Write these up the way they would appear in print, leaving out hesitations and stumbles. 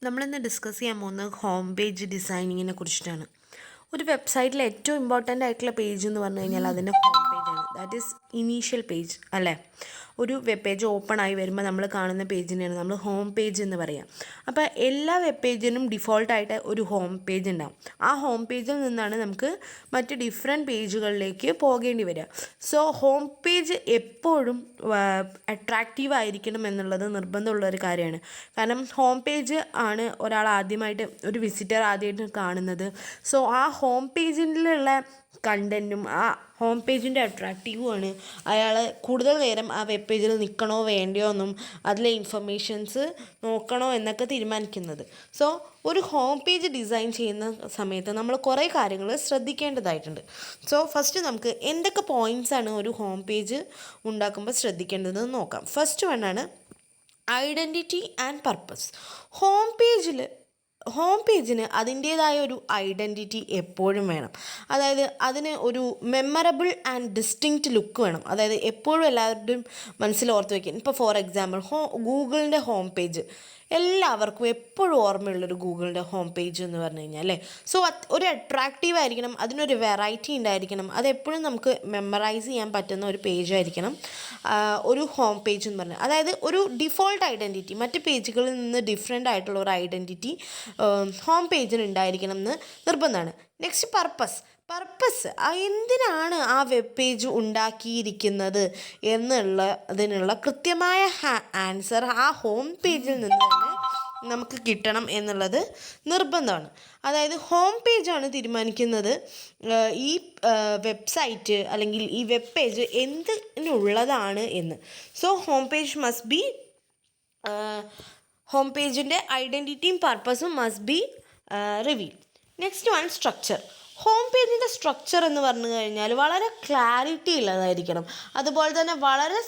നമ്മളിന്ന് ഡിസ്കസ് ചെയ്യാൻ പോകുന്നത് ഹോം പേജ് ഡിസൈനിങ്ങിനെ കുറിച്ചിട്ടാണ്. ഒരു വെബ്സൈറ്റിലെ ഏറ്റവും ഇമ്പോർട്ടൻ്റ് ആയിട്ടുള്ള പേജ് എന്ന് പറഞ്ഞു കഴിഞ്ഞാൽ അതിൻ്റെ ഹോം പേജാണ്. ദാറ്റ് ഈസ് ഇനീഷ്യൽ പേജ് അല്ലേ. ഒരു വെബ് പേജ് ഓപ്പൺ ആയി വരുമ്പോൾ നമ്മൾ കാണുന്ന പേജിനെയാണ് നമ്മൾ ഹോം പേജ് എന്ന് പറയുക. അപ്പോൾ എല്ലാ വെബ് പേജിനും ഡിഫോൾട്ടായിട്ട് ഒരു ഹോം പേജ് ഉണ്ടാവും. ആ ഹോം പേജിൽ നിന്നാണ് നമുക്ക് മറ്റ് ഡിഫറെൻറ്റ് പേജുകളിലേക്ക് പോകേണ്ടി വരിക. സോ ഹോം പേജ് എപ്പോഴും അട്രാക്റ്റീവ് ആയിരിക്കണം എന്നുള്ളത് നിർബന്ധമുള്ളൊരു കാര്യമാണ്. കാരണം ഹോം പേജ് ആണ് ഒരാൾ ആദ്യമായിട്ട് ഒരു വിസിറ്റർ ആദ്യമായിട്ട് കാണുന്നത്. സോ ആ ഹോം പേജിലുള്ള കണ്ടൻറ്റും ആ ഹോം പേജിൻ്റെ അട്രാക്റ്റീവുമാണ് അയാൾ കൂടുതൽ നേരം ആ വെബ് പേജിൽ നിൽക്കണോ വേണ്ടയോ എന്നും അതിലെ ഇൻഫർമേഷൻസ് നോക്കണോ എന്നൊക്കെ തീരുമാനിക്കുന്നത്. സോ ഒരു ഹോം പേജ് ഡിസൈൻ ചെയ്യുന്ന സമയത്ത് നമ്മൾ കുറേ കാര്യങ്ങൾ ശ്രദ്ധിക്കേണ്ടതായിട്ടുണ്ട്. സോ ഫസ്റ്റ് നമുക്ക് എന്തൊക്കെ പോയിൻറ്റ്സാണ് ഒരു ഹോം പേജ് ഉണ്ടാക്കുമ്പോൾ ശ്രദ്ധിക്കേണ്ടതെന്ന് നോക്കാം. ഫസ്റ്റ് വണ്ണാണ് ഐഡൻറ്റിറ്റി ആൻഡ് പർപ്പസ്. ഹോം പേജിന് അതിൻ്റേതായ ഒരു ഐഡൻറ്റിറ്റി എപ്പോഴും വേണം. അതായത് അതിന് ഒരു മെമ്മറബിൾ ആൻഡ് ഡിസ്റ്റിങ്ക്റ്റ് ലുക്ക് വേണം. അതായത് എപ്പോഴും എല്ലാവരുടെയും മനസ്സിൽ ഓർത്ത് വയ്ക്കും. ഇപ്പോൾ ഫോർ എക്സാമ്പിൾ ഗൂഗിളിൻ്റെ ഹോം പേജ് എല്ലാവർക്കും എപ്പോഴും ഓർമ്മയുള്ളൊരു ഗൂഗിളിൻ്റെ ഹോം പേജ് എന്ന് പറഞ്ഞു കഴിഞ്ഞാൽ അല്ലേ. സോ ഒരു അട്രാക്റ്റീവ് ആയിരിക്കണം, അതിനൊരു വെറൈറ്റി ഉണ്ടായിരിക്കണം, അതെപ്പോഴും നമുക്ക് മെമ്മറൈസ് ചെയ്യാൻ പറ്റുന്ന ഒരു പേജായിരിക്കണം ഒരു ഹോം പേജ് എന്ന് പറഞ്ഞാൽ. അതായത് ഒരു ഡിഫോൾട്ട് ഐഡൻറ്റിറ്റി, മറ്റ് പേജുകളിൽ നിന്ന് ഡിഫറെൻ്റ് ആയിട്ടുള്ള ഒരു ഐഡൻറ്റിറ്റി ഹോം പേജിന് ഉണ്ടായിരിക്കണം എന്ന് നിർബന്ധമാണ്. Next purpose. എന്തിനാണ് ആ വെബ് പേജ് ഉണ്ടാക്കിയിരിക്കുന്നത് അതിനുള്ള കൃത്യമായ ആൻസർ ആ ഹോം പേജിൽ നിന്ന് തന്നെ നമുക്ക് കിട്ടണം എന്നുള്ളത് നിർബന്ധമാണ്. അതായത് ഹോം പേജാണ് തീരുമാനിക്കുന്നത് ഈ വെബ്സൈറ്റ് അല്ലെങ്കിൽ ഈ വെബ് പേജ് എന്തിനുള്ളതാണ് എന്ന്. സോ ഹോം പേജിൻ്റെ ഐഡൻറ്റിറ്റിയും പർപ്പസും must be reveal. Next one structure. Home പേജിൻ്റെ സ്ട്രക്ചർ എന്ന് പറഞ്ഞു കഴിഞ്ഞാൽ വളരെ ക്ലാരിറ്റി ഉള്ളതായിരിക്കണം. അതുപോലെ തന്നെ വളരെ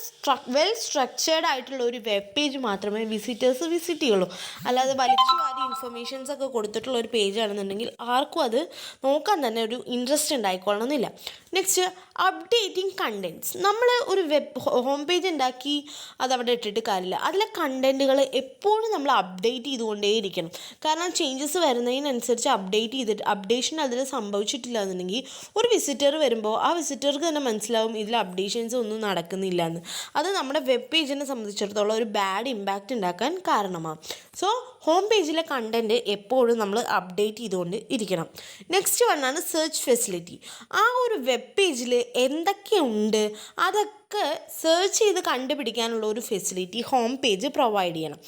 വെൽ സ്ട്രക്ചേർഡ് ആയിട്ടുള്ള ഒരു വെബ് പേജ് മാത്രമേ വിസിറ്റേഴ്സ് വിസിറ്റ് ചെയ്യുള്ളൂ. അല്ലാതെ വലിച്ചു വാരി ഇൻഫർമേഷൻസ് ഒക്കെ കൊടുത്തിട്ടുള്ള ഒരു പേജ് ആണെന്നുണ്ടെങ്കിൽ ആർക്കും അത് നോക്കാൻ തന്നെ ഒരു ഇൻട്രസ്റ്റ് ഉണ്ടായിക്കൊള്ളണമെന്നില്ല. Next updating contents. നമ്മൾ ഒരു ഹോം പേജ് ഉണ്ടാക്കി അതവിടെ ഇട്ടിട്ട് കാര്യമില്ല. അതിലെ കണ്ടൻറ്റുകൾ എപ്പോഴും നമ്മൾ അപ്ഡേറ്റ് ചെയ്തുകൊണ്ടേയിരിക്കണം. കാരണം ചേഞ്ചസ് വരുന്നതിനനുസരിച്ച് അപ്ഡേഷൻ അതിൽ സംഭവിച്ചിട്ടില്ല എന്നുണ്ടെങ്കിൽ ഒരു വിസിറ്റർ വരുമ്പോൾ ആ വിസിറ്റർക്ക് തന്നെ മനസ്സിലാവും ഇതിൽ അപ്ഡേഷൻസ് ഒന്നും നടക്കുന്നില്ല എന്ന്. അത് നമ്മുടെ വെബ് പേജിനെ സംബന്ധിച്ചിടത്തോളം ഒരു ബാഡ് ഇമ്പാക്റ്റ് ഉണ്ടാക്കാൻ കാരണമാണ്. സോ ഹോം പേജിലെ കണ്ടൻറ്റ് എപ്പോഴും നമ്മൾ അപ്ഡേറ്റ് ചെയ്തുകൊണ്ട് ഇരിക്കണം. നെക്സ്റ്റ് വണ്ണാണ് സെർച്ച് ഫെസിലിറ്റി. ആ ഒരു വെബ് പേജിൽ എന്തൊക്കെയുണ്ട് അതൊക്കെ സെർച്ച് ചെയ്ത് കണ്ടുപിടിക്കാനുള്ള ഒരു ഫെസിലിറ്റി ഹോം പേജ് പ്രൊവൈഡ് ചെയ്യണം.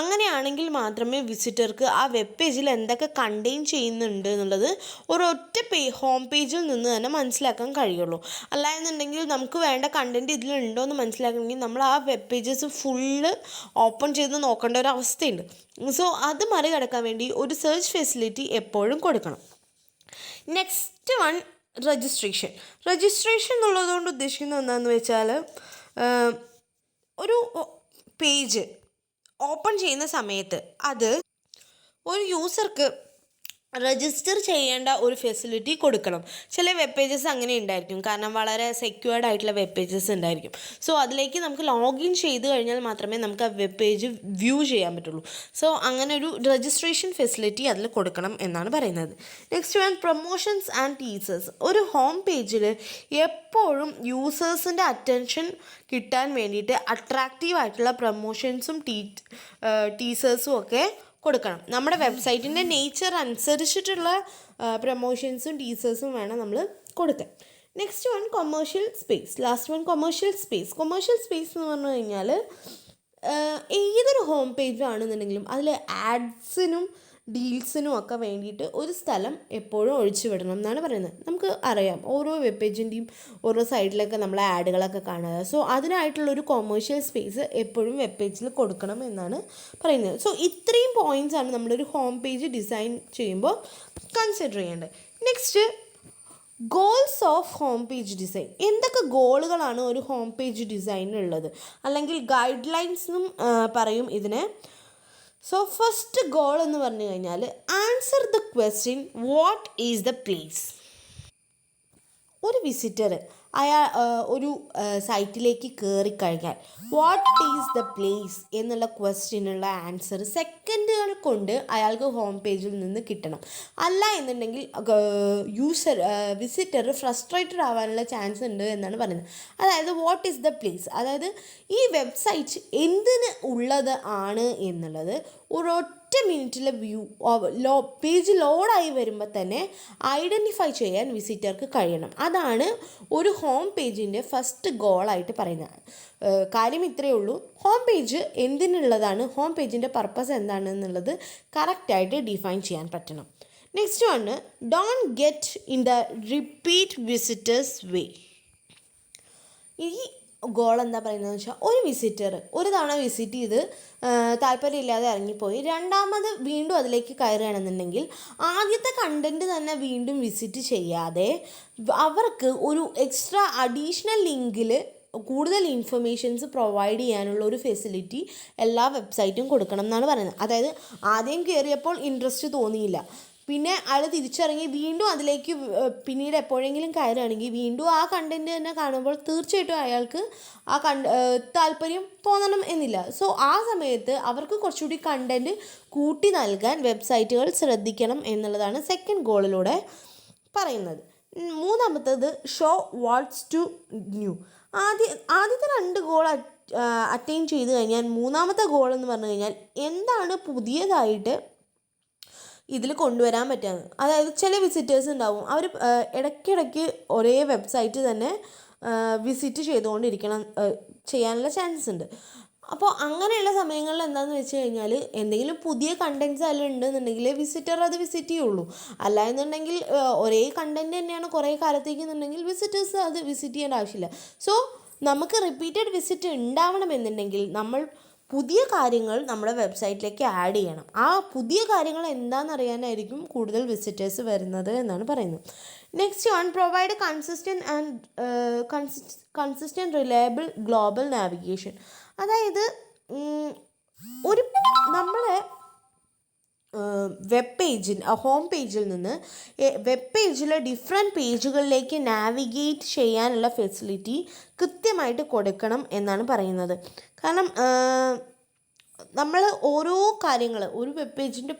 അങ്ങനെയാണെങ്കിൽ മാത്രമേ വിസിറ്റർക്ക് ആ വെബ് പേജിൽ എന്തൊക്കെ കണ്ടെയ്ൻ ചെയ്യുന്നുണ്ട് എന്നുള്ളത് ഒരൊറ്റ ഹോം പേജിൽ നിന്ന് തന്നെ മനസ്സിലാക്കാൻ കഴിയുള്ളൂ. അല്ല എന്നുണ്ടെങ്കിൽ നമുക്ക് വേണ്ട കണ്ടൻറ്റ് ഇതിലുണ്ടോ എന്ന് മനസ്സിലാക്കണമെങ്കിൽ നമ്മൾ ആ വെബ് പേജസ് ഫുള്ള് ഓപ്പൺ ചെയ്ത് നോക്കേണ്ട ഒരു അവസ്ഥയുണ്ട്. സോ അത് മറികടക്കാൻ വേണ്ടി ഒരു സെർച്ച് ഫെസിലിറ്റി എപ്പോഴും കൊടുക്കണം. നെക്സ്റ്റ് വൺ രജിസ്ട്രേഷൻ എന്നുള്ളതുകൊണ്ട് ഉദ്ദേശിക്കുന്നത് എന്താണെന്ന് വെച്ചാൽ ഒരു പേജ് ഓപ്പൺ ചെയ്യുന്ന സമയത്ത് അത് ഒരു യൂസർക്ക് രജിസ്റ്റർ ചെയ്യേണ്ട ഒരു ഫെസിലിറ്റി കൊടുക്കണം. ചില വെബ് പേജസ് അങ്ങനെ ഉണ്ടായിരിക്കും, കാരണം വളരെ സെക്യൂർഡ് ആയിട്ടുള്ള വെബ് പേജസ് ഉണ്ടായിരിക്കും. സോ അതിലേക്ക് നമുക്ക് ലോഗിൻ ചെയ്ത് കഴിഞ്ഞാൽ മാത്രമേ നമുക്ക് ആ വെബ് പേജ് വ്യൂ ചെയ്യാൻ പറ്റുള്ളൂ. സോ അങ്ങനെ ഒരു രജിസ്ട്രേഷൻ ഫെസിലിറ്റി അതിൽ കൊടുക്കണം എന്നാണ് പറയുന്നത്. Next one promotions and teasers. ഒരു ഹോം പേജിൽ എപ്പോഴും യൂസേഴ്സിൻ്റെ അറ്റൻഷൻ കിട്ടാൻ വേണ്ടിയിട്ട് അട്രാക്റ്റീവ് ആയിട്ടുള്ള പ്രൊമോഷൻസും ടീസേഴ്സും ഒക്കെ കൊടുക്കണം. നമ്മുടെ വെബ്സൈറ്റിൻ്റെ നേച്ചർ അനുസരിച്ചിട്ടുള്ള പ്രൊമോഷൻസും ടീസേഴ്സും വേണം നമ്മൾ കൊടുക്കാൻ. Next one commercial space. Commercial space എന്ന് പറഞ്ഞു കഴിഞ്ഞാൽ ഏതൊരു ഹോം പേജ് ആണെന്നുണ്ടെങ്കിലും അതിൽ ആഡ്സിനും ഡീൽസിനും ഒക്കെ വേണ്ടിയിട്ട് ഒരു സ്ഥലം എപ്പോഴും ഒഴിച്ചു വിടണം എന്നാണ് പറയുന്നത്. നമുക്ക് അറിയാം ഓരോ വെബ് പേജിൻ്റെയും ഓരോ സൈഡിലൊക്കെ നമ്മൾ ആഡുകളൊക്കെ കാണുക. സോ അതിനായിട്ടുള്ളൊരു കൊമേഴ്ഷ്യൽ സ്പേസ് എപ്പോഴും വെബ് പേജിൽ കൊടുക്കണം എന്നാണ് പറയുന്നത്. സോ ഇത്രയും പോയിൻറ്റ്സ് ആണ് നമ്മളൊരു ഹോം പേജ് ഡിസൈൻ ചെയ്യുമ്പോൾ കൺസിഡർ ചെയ്യേണ്ടത്. Next goals of home page design. എന്തൊക്കെ ഗോളുകളാണ് ഒരു ഹോം പേജ് ഡിസൈനിലുള്ളത്, അല്ലെങ്കിൽ ഗൈഡ് ലൈൻസ് എന്നും പറയും ഇതിനെ. സോ ഫസ്റ്റ് ഗോൾ എന്ന് പറഞ്ഞു കഴിഞ്ഞാൽ answer the question what is the place. ഒരു വിസിറ്റർ ഒരു സൈറ്റിലേക്ക് കയറിക്കഴിഞ്ഞാൽ വാട്ട് ഈസ് ദ പ്ലേസ് എന്നുള്ള ക്വസ്റ്റ്യനുള്ള ആൻസർ സെക്കൻഡുകൾ കൊണ്ട് അയാൾക്ക് ഹോം പേജിൽ നിന്ന് കിട്ടണം. അല്ല എന്നുണ്ടെങ്കിൽ വിസിറ്റർ ഫ്രസ്ട്രേറ്റഡ് ആവാനുള്ള ചാൻസ് ഉണ്ട് എന്നാണ് പറയുന്നത്. അതായത് വാട്ട് ഈസ് ദ പ്ലേസ്, അതായത് ഈ വെബ്സൈറ്റ് എന്തിന് ഉള്ളത് ആണ് എന്നുള്ളത് ഒരൊറ്റ മിനിറ്റിലെ പേജ് ലോഡായി വരുമ്പോൾ തന്നെ ഐഡൻറ്റിഫൈ ചെയ്യാൻ വിസിറ്റർക്ക് കഴിയണം. അതാണ് ഒരു ഹോം പേജിൻ്റെ ഫസ്റ്റ് ഗോളായിട്ട് പറയുന്നത്. കാര്യം ഇത്രയേ ഉള്ളൂ. ഹോം പേജ് എന്തിനുള്ളതാണ്, ഹോം പേജിൻ്റെ പർപ്പസ് എന്താണെന്നുള്ളത് കറക്റ്റായിട്ട് ഡിഫൈൻ ചെയ്യാൻ പറ്റണം. Next one, don't get in the repeat visitors way. ഈ ഗോൾ എന്താ പറയുന്നതെന്ന് വെച്ചാൽ, ഒരു വിസിറ്റർ ഒരു തവണ വിസിറ്റ് ചെയ്ത് താല്പര്യമില്ലാതെ ഇറങ്ങിപ്പോയി രണ്ടാമത് വീണ്ടും അതിലേക്ക് കയറുകയാണെന്നുണ്ടെങ്കിൽ ആദ്യത്തെ കണ്ടൻറ്റ് തന്നെ വീണ്ടും വിസിറ്റ് ചെയ്യാതെ അവർക്ക് ഒരു എക്സ്ട്രാ അഡീഷണൽ ലിങ്കിൽ കൂടുതൽ ഇൻഫർമേഷൻസ് പ്രൊവൈഡ് ചെയ്യാനുള്ള ഒരു ഫെസിലിറ്റി എല്ലാ വെബ്സൈറ്റും കൊടുക്കണം എന്നാണ് പറയുന്നത്. അതായത് ആദ്യം കയറിയപ്പോൾ ഇൻട്രസ്റ്റ് തോന്നിയില്ല, പിന്നെ അയാൾ തിരിച്ചിറങ്ങി വീണ്ടും അതിലേക്ക് പിന്നീട് എപ്പോഴെങ്കിലും കയറുകയാണെങ്കിൽ വീണ്ടും ആ കണ്ടൻറ്റ് തന്നെ കാണുമ്പോൾ തീർച്ചയായിട്ടും അയാൾക്ക് ആ താല്പര്യം തോന്നണം എന്നില്ല. സോ ആ സമയത്ത് അവർക്ക് കുറച്ചുകൂടി കണ്ടൻറ്റ് കൂട്ടി നൽകാൻ വെബ്സൈറ്റുകൾ ശ്രദ്ധിക്കണം എന്നുള്ളതാണ് സെക്കൻഡ് ഗോളിലൂടെ പറയുന്നത്. മൂന്നാമത്തേത് ഷോ വാട്ട്സ് ടു ന്യൂ. ആദ്യത്തെ 2 ഗോൾ അറ്റൈൻ ചെയ്ത് കഴിഞ്ഞാൽ മൂന്നാമത്തെ ഗോൾ എന്ന് പറഞ്ഞു കഴിഞ്ഞാൽ എന്താണ് പുതിയതായിട്ട് ഇതിൽ കൊണ്ടുവരാൻ പറ്റുക. അതായത് ചില വിസിറ്റേഴ്സ് ഉണ്ടാവും, അവർ ഇടയ്ക്കിടയ്ക്ക് ഒരേ വെബ്സൈറ്റ് തന്നെ വിസിറ്റ് ചെയ്തുകൊണ്ടിരിക്കണം, ചെയ്യാനുള്ള ചാൻസസ് ഉണ്ട്. അപ്പോൾ അങ്ങനെയുള്ള സമയങ്ങളിൽ എന്താണെന്ന് വെച്ച് കഴിഞ്ഞാൽ എന്തെങ്കിലും പുതിയ കണ്ടൻറ്റ്സ് അതിൽ ഉണ്ടെന്നുണ്ടെങ്കിൽ വിസിറ്റർ അത് വിസിറ്റ് ചെയ്യുള്ളൂ. അല്ല എന്നുണ്ടെങ്കിൽ ഒരേ കണ്ടൻറ്റ് തന്നെയാണ് കുറേ കാലത്തേക്ക് എന്നുണ്ടെങ്കിൽ വിസിറ്റേഴ്സ് അത് വിസിറ്റ് ചെയ്യേണ്ട ആവശ്യമില്ല. സോ നമുക്ക് റിപ്പീറ്റഡ് വിസിറ്റ് ഉണ്ടാവണമെന്നുണ്ടെങ്കിൽ നമ്മൾ പുതിയ കാര്യങ്ങൾ നമ്മുടെ വെബ്സൈറ്റിലേക്ക് ആഡ് ചെയ്യണം. ആ പുതിയ കാര്യങ്ങൾ എന്താണെന്നറിയാനായിരിക്കും കൂടുതൽ വിസിറ്റേഴ്സ് വരുന്നത് എന്നാണ് പറയുന്നത്. Next one, provide consistent reliable global navigation. അതായത് നമ്മളെ വെബ് പേജിൽ ഹോം പേജിൽ നിന്ന് വെബ് പേജിലെ ഡിഫറെൻറ്റ് പേജുകളിലേക്ക് നാവിഗേറ്റ് ചെയ്യാനുള്ള ഫെസിലിറ്റി കൃത്യമായിട്ട് കൊടുക്കണം എന്നാണ് പറയുന്നത്. കാരണം നമ്മൾ ഓരോ കാര്യങ്ങൾ ഒരു വെബ് പേജിൻ്റെ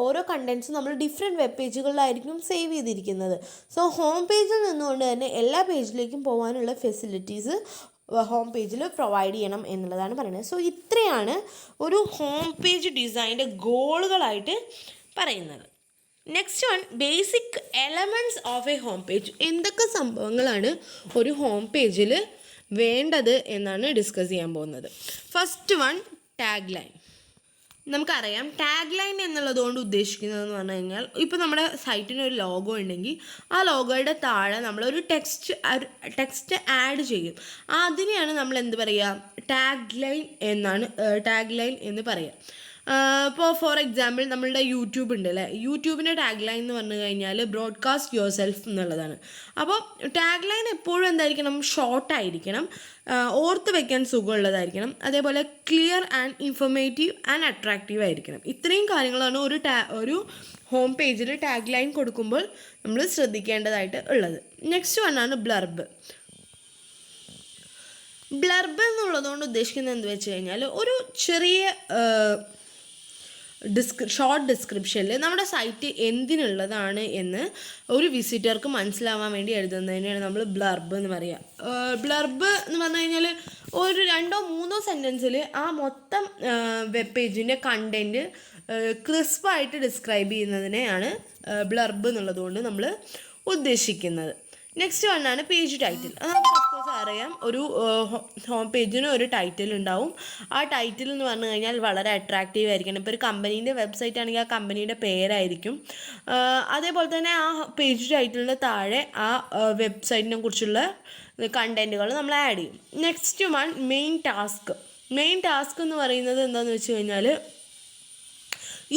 ഓരോ കണ്ടൻറ്റ്സ് നമ്മൾ ഡിഫറെൻറ്റ് വെബ് പേജുകളിലായിരിക്കും സേവ് ചെയ്തിരിക്കുന്നത്. സോ ഹോം പേജിൽ നിന്നുകൊണ്ട് തന്നെ എല്ലാ പേജിലേക്കും പോകാനുള്ള ഫെസിലിറ്റീസ് ഹോം പേജിൽ പ്രൊവൈഡ് ചെയ്യണം എന്നുള്ളതാണ് പറയുന്നത്. സോ ഇത്രയാണ് ഒരു ഹോം പേജ് ഡിസൈൻ്റെ ഗോളുകളായിട്ട് പറയുന്നത്. Next one, basic elements of A home page. എന്തൊക്കെ സംഭവങ്ങളാണ് ഒരു ഹോം പേജിൽ വേണ്ടത് എന്നാണ് ഡിസ്കസ് ചെയ്യാൻ പോകുന്നത്. First one, tag line. നമുക്കറിയാം ടാഗ് ലൈൻ എന്നുള്ളതുകൊണ്ട് ഉദ്ദേശിക്കുന്നതെന്ന് പറഞ്ഞു കഴിഞ്ഞാൽ, ഇപ്പോൾ നമ്മുടെ സൈറ്റിന് ഒരു ലോഗോ ഉണ്ടെങ്കിൽ ആ ലോഗോയുടെ താഴെ നമ്മളൊരു ടെക്സ്റ്റ് ആഡ് ചെയ്യും. അതിനെയാണ് നമ്മൾ എന്ത് പറയുക, ടാഗ് ലൈൻ എന്ന് പറയുക. ഇപ്പോൾ ഫോർ എക്സാമ്പിൾ നമ്മളുടെ യൂട്യൂബ് ഉണ്ട് അല്ലേ, യൂട്യൂബിൻ്റെ ടാഗ് ലൈൻ എന്ന് പറഞ്ഞു കഴിഞ്ഞാൽ ബ്രോഡ്കാസ്റ്റ് യുവർ സെൽഫ് എന്നുള്ളതാണ്. അപ്പോൾ ടാഗ് ലൈൻ എപ്പോഴും എന്തായിരിക്കണം, ഷോർട്ടായിരിക്കണം, ഓർത്ത് വയ്ക്കാൻ സുഖമുള്ളതായിരിക്കണം, അതേപോലെ clear and informative and attractive ആയിരിക്കണം. ഇത്രയും കാര്യങ്ങളാണ് ഒരു ഹോം പേജിൽ ടാഗ് ലൈൻ കൊടുക്കുമ്പോൾ നമ്മൾ ശ്രദ്ധിക്കേണ്ടതായിട്ട് ഉള്ളത്. Next വണ്ണാണ് blurb. ബ്ലർബ് എന്നുള്ളതുകൊണ്ട് ഉദ്ദേശിക്കുന്നത് എന്ത് വെച്ച് കഴിഞ്ഞാൽ, ഒരു ചെറിയ ഷോർട്ട് ഡിസ്ക്രിപ്ഷനിൽ നമ്മുടെ സൈറ്റ് എന്തിനുള്ളതാണ് എന്ന് ഒരു വിസിറ്റർക്ക് മനസ്സിലാവാൻ വേണ്ടി എഴുതുന്നതിനാണ് നമ്മൾ ബ്ലർബ് എന്ന് പറയുക. ബ്ലർബ് എന്ന് പറഞ്ഞു കഴിഞ്ഞാൽ ഒരു 2-3 സെൻറ്റൻസിൽ ആ മൊത്തം വെബ് പേജിൻ്റെ കണ്ടൻറ്റ് ക്രിസ്പായിട്ട് ഡിസ്ക്രൈബ് ചെയ്യുന്നതിനെയാണ് ബ്ലർബ് എന്നുള്ളതുകൊണ്ട് നമ്മൾ ഉദ്ദേശിക്കുന്നത്. നെക്സ്റ്റ് വണ്ണാണ് പേജ് ടൈറ്റിൽ. നമുക്ക് ഓഫ്കോഴ്സ് അറിയാം, ഒരു ഹോം പേജിന് ഒരു ടൈറ്റിൽ ഉണ്ടാവും. ആ ടൈറ്റിൽ എന്ന് പറഞ്ഞു കഴിഞ്ഞാൽ വളരെ അട്രാക്റ്റീവ് ആയിരിക്കണം. ഇപ്പോൾ ഒരു കമ്പനീൻ്റെ വെബ്സൈറ്റ് ആണെങ്കിൽ ആ കമ്പനിയുടെ പേരായിരിക്കും. അതേപോലെ തന്നെ ആ പേജ് ടൈറ്റിലിൻ്റെ താഴെ ആ വെബ്സൈറ്റിനെ കുറിച്ചുള്ള കണ്ടൻറ്റുകൾ നമ്മൾ ആഡ് ചെയ്യും. Next one, main task. Main task എന്ന് പറയുന്നത് എന്താണെന്ന് വെച്ച് കഴിഞ്ഞാൽ,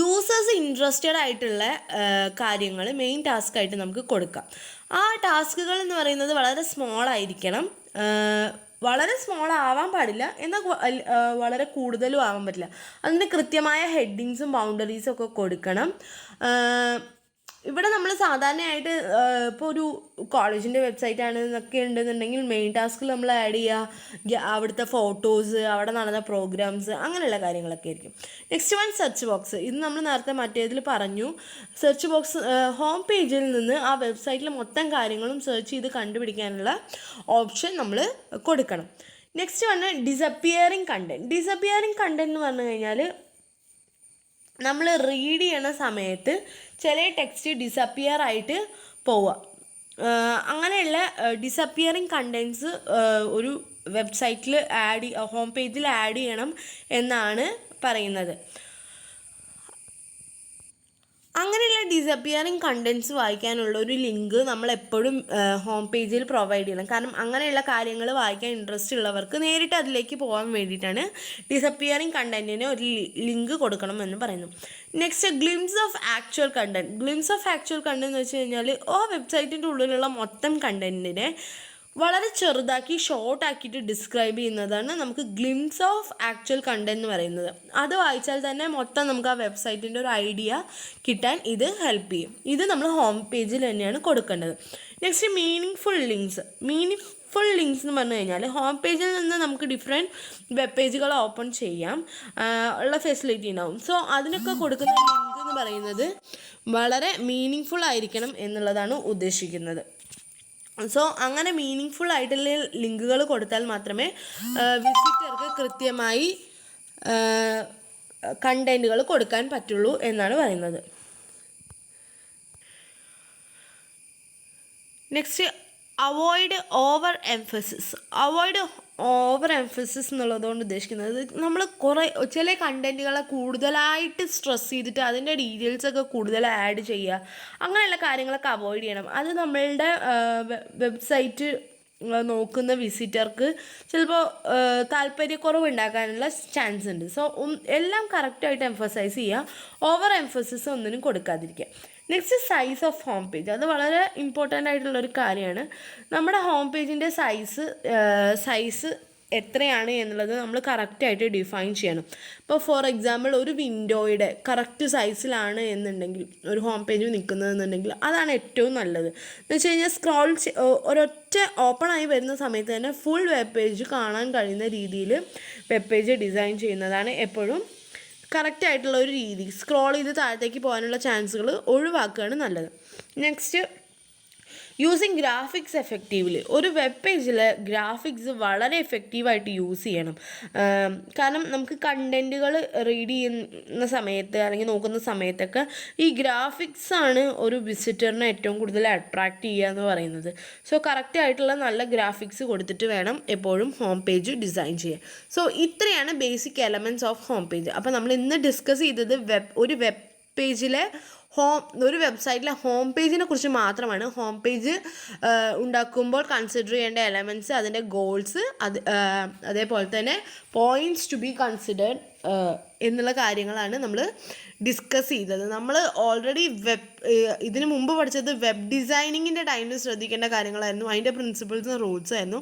യൂസേഴ്സ് ഇൻട്രസ്റ്റഡ് ആയിട്ടുള്ള കാര്യങ്ങൾ മെയിൻ ടാസ്ക് ആയിട്ട് നമുക്ക് കൊടുക്കാം. ആ ടാസ്കുകൾ എന്ന് പറയുന്നത് വളരെ സ്മോൾ ആയിരിക്കണം, വളരെ സ്മോൾ ആവാൻ പാടില്ല, എന്നാൽ വളരെ കൂടുതലും ആവാൻ പറ്റില്ല. അതിന് കൃത്യമായ ഹെഡിങ്സും ബൗണ്ടറീസും ഒക്കെ കൊടുക്കണം. ഇവിടെ നമ്മൾ സാധാരണയായിട്ട് ഇപ്പോൾ ഒരു കോളേജിൻ്റെ വെബ്സൈറ്റ് ആണ് എന്നൊക്കെ ഉണ്ടെന്നുണ്ടെങ്കിൽ മെയിൻ ടാസ്കിൽ നമ്മൾ ആഡ് ചെയ്യുക അവിടുത്തെ ഫോട്ടോസ്, അവിടെ നടന്ന പ്രോഗ്രാംസ്, അങ്ങനെയുള്ള കാര്യങ്ങളൊക്കെ ആയിരിക്കും. Next one search box. ഇത് നമ്മൾ നേരത്തെ മറ്റേതിൽ പറഞ്ഞു. സെർച്ച് ബോക്സ് ഹോം പേജിൽ നിന്ന് ആ വെബ്സൈറ്റിൽ മൊത്തം കാര്യങ്ങളും സെർച്ച് ചെയ്ത് കണ്ടുപിടിക്കാനുള്ള ഓപ്ഷൻ നമ്മൾ കൊടുക്കണം. Next one disappearing content. Disappearing content എന്ന് പറഞ്ഞു കഴിഞ്ഞാൽ നമ്മൾ റീഡ് ചെയ്യണ സമയത്ത് ചില ടെക്സ്റ്റ് ഡിസപ്പിയർ ആയിട്ട് പോവുക. അങ്ങനെയുള്ള ഡിസപ്പിയറിങ് കണ്ടൻറ്റ്സ് ഒരു വെബ്സൈറ്റിൽ ഹോം പേജിൽ ആഡ് ചെയ്യണം എന്നാണ് പറയുന്നത്. അങ്ങനെയുള്ള ഡിസപ്പിയറിങ് കണ്ടൻറ്റ്സ് വായിക്കാനുള്ള ഒരു ലിങ്ക് നമ്മൾ എപ്പോഴും ഹോം പേജിൽ പ്രൊവൈഡ് ചെയ്യണം. കാരണം അങ്ങനെയുള്ള കാര്യങ്ങൾ വായിക്കാൻ ഇൻട്രസ്റ്റ് ഉള്ളവർക്ക് നേരിട്ട് അതിലേക്ക് പോകാൻ വേണ്ടിയിട്ടാണ് ഡിസപ്പിയറിങ് കണ്ടൻറ്റിന് ഒരു ലിങ്ക് കൊടുക്കണം എന്ന് പറയുന്നു. Next glimpse of actual content. Glimpse of actual content എന്ന് വെച്ച് കഴിഞ്ഞാൽ ആ വെബ്സൈറ്റിൻ്റെ ഉള്ളിലുള്ള മൊത്തം കണ്ടൻറ്റിനെ വളരെ ചെറുതാക്കി ഷോർട്ടാക്കിയിട്ട് ഡിസ്ക്രൈബ് ചെയ്യുന്നതാണ് നമുക്ക് ഗ്ലിംസ് ഓഫ് ആക്ച്വൽ കണ്ടൻറ്റ് എന്ന് പറയുന്നത്. അത് വായിച്ചാൽ തന്നെ മൊത്തം നമുക്ക് ആ വെബ്സൈറ്റിൻ്റെ ഒരു ഐഡിയ കിട്ടാൻ ഇത് ഹെൽപ്പ് ചെയ്യും. ഇത് നമ്മൾ ഹോം പേജിൽ തന്നെയാണ് കൊടുക്കേണ്ടത്. നെക്സ്റ്റ് മീനിങ് ഫുൾ ലിങ്ക്സ് എന്ന് പറഞ്ഞു കഴിഞ്ഞാൽ ഹോം പേജിൽ നിന്ന് നമുക്ക് ഡിഫറെൻറ്റ് വെബ് പേജുകൾ ഓപ്പൺ ചെയ്യാം ഉള്ള ഫെസിലിറ്റി ഉണ്ടാവും. സോ അതിനൊക്കെ കൊടുക്കുന്ന ലിങ്ക് എന്ന് പറയുന്നത് വളരെ മീനിങ് ഫുൾ ആയിരിക്കണം എന്നുള്ളതാണ് ഉദ്ദേശിക്കുന്നത്. സോ അങ്ങനെ മീനിങ് ഫുൾ ആയിട്ടുള്ള ലിങ്കുകൾ കൊടുത്താൽ മാത്രമേ വിസിറ്റർക്ക് കൃത്യമായി കണ്ടൻറ്റുകൾ കൊടുക്കാൻ പറ്റുള്ളൂ എന്നാണ് പറയുന്നത്. നെക്സ്റ്റ് അവോയ്ഡ് ഓവർ എംഫസിസ് എന്നുള്ളതുകൊണ്ട് ഉദ്ദേശിക്കുന്നത് നമ്മൾ ചില കണ്ടൻറ്റുകളെ കൂടുതലായിട്ട് സ്ട്രെസ് ചെയ്തിട്ട് അതിൻ്റെ ഡീറ്റെയിൽസൊക്കെ കൂടുതൽ ആഡ് ചെയ്യുക, അങ്ങനെയുള്ള കാര്യങ്ങളൊക്കെ അവോയ്ഡ് ചെയ്യണം. അത് നമ്മളുടെ വെബ്സൈറ്റ് നോക്കുന്ന വിസിറ്റർക്ക് ചിലപ്പോൾ താല്പര്യക്കുറവ് ഉണ്ടാക്കാനുള്ള ചാൻസ് ഉണ്ട്. സോ എല്ലാം കറക്റ്റായിട്ട് എംഫസൈസ് ചെയ്യുക, ഓവർ എംഫസിസ് ഒന്നിനും കൊടുക്കാതിരിക്കുക. Next size of home page. അത് വളരെ ഇമ്പോർട്ടൻ്റ് ആയിട്ടുള്ളൊരു കാര്യമാണ്. നമ്മുടെ ഹോം പേജിൻ്റെ സൈസ് എത്രയാണ് എന്നുള്ളത് നമ്മൾ കറക്റ്റായിട്ട് ഡിഫൈൻ ചെയ്യണം. ഇപ്പോൾ ഫോർ എക്സാമ്പിൾ ഒരു വിൻഡോയുടെ കറക്റ്റ് സൈസിലാണ് എന്നുണ്ടെങ്കിൽ ഒരു ഹോം പേജ് നിൽക്കുന്നതെന്നുണ്ടെങ്കിൽ അതാണ് ഏറ്റവും നല്ലത്. എന്ന് വെച്ച് കഴിഞ്ഞാൽ ഒരൊറ്റ ഓപ്പണായി വരുന്ന സമയത്ത് തന്നെ ഫുൾ വെബ് പേജ് കാണാൻ കഴിയുന്ന രീതിയിൽ വെബ് പേജ് ഡിസൈൻ ചെയ്യുന്നതാണ് എപ്പോഴും കറക്റ്റായിട്ടുള്ള ഒരു രീതി. സ്ക്രോൾ ചെയ്ത് താഴത്തേക്ക് പോകാനുള്ള ചാൻസുകൾ ഒഴിവാക്കുകയാണ് നല്ലത്. Next using graphics effectively. ഒരു വെബ് പേജിൽ ഗ്രാഫിക്സ് വളരെ എഫക്റ്റീവായിട്ട് യൂസ് ചെയ്യണം. കാരണം നമുക്ക് കണ്ടൻറ്റുകൾ റീഡ് ചെയ്യുന്ന സമയത്ത് അല്ലെങ്കിൽ നോക്കുന്ന സമയത്തൊക്കെ ഈ ഗ്രാഫിക്സാണ് ഒരു വിസിറ്ററിനെ ഏറ്റവും കൂടുതൽ അട്രാക്റ്റ് ചെയ്യുക എന്ന് പറയുന്നത്. സോ കറക്റ്റായിട്ടുള്ള നല്ല ഗ്രാഫിക്സ് കൊടുത്തിട്ട് വേണം എപ്പോഴും ഹോം പേജ് ഡിസൈൻ ചെയ്യാൻ. സോ ഇത്രയാണ് basic elements of home page. അപ്പോൾ നമ്മൾ ഇന്ന് ഡിസ്കസ് ചെയ്തത് ഒരു വെബ് പേജിലെ ഒരു വെബ്സൈറ്റിലെ ഹോം പേജിനെ കുറിച്ച് മാത്രമാണ്. ഹോം പേജ് ഉണ്ടാക്കുമ്പോൾ കൺസിഡർ ചെയ്യേണ്ട എലമെൻറ്റ്സ്, അതിൻ്റെ ഗോൾസ്, അതേപോലെ തന്നെ പോയിൻറ്റ്സ് ടു ബി കൺസിഡേർഡ് എന്നുള്ള കാര്യങ്ങളാണ് നമ്മൾ ഡിസ്കസ് ചെയ്തത്. നമ്മൾ ഓൾറെഡി ഇതിന് മുമ്പ് പഠിച്ചത് വെബ് ഡിസൈനിങ്ങിൻ്റെ ടൈമിൽ ശ്രദ്ധിക്കേണ്ട കാര്യങ്ങളായിരുന്നു, അതിൻ്റെ പ്രിൻസിപ്പിൾസും റൂൾസും ആയിരുന്നു.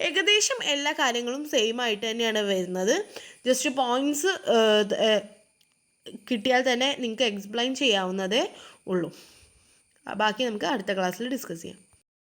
ഏകദേശം എല്ലാ കാര്യങ്ങളും സെയിം ആയിട്ട് തന്നെയാണ് വരുന്നത്. ജസ്റ്റ് പോയിൻറ്റ്സ് കിട്ടിയാൽ തന്നെ നിങ്ങൾക്ക് എക്സ്പ്ലെയിൻ ചെയ്യാവുന്നതേ ഉള്ളൂ. ബാക്കി നമുക്ക് അടുത്ത ക്ലാസ്സിൽ ഡിസ്കസ് ചെയ്യാം.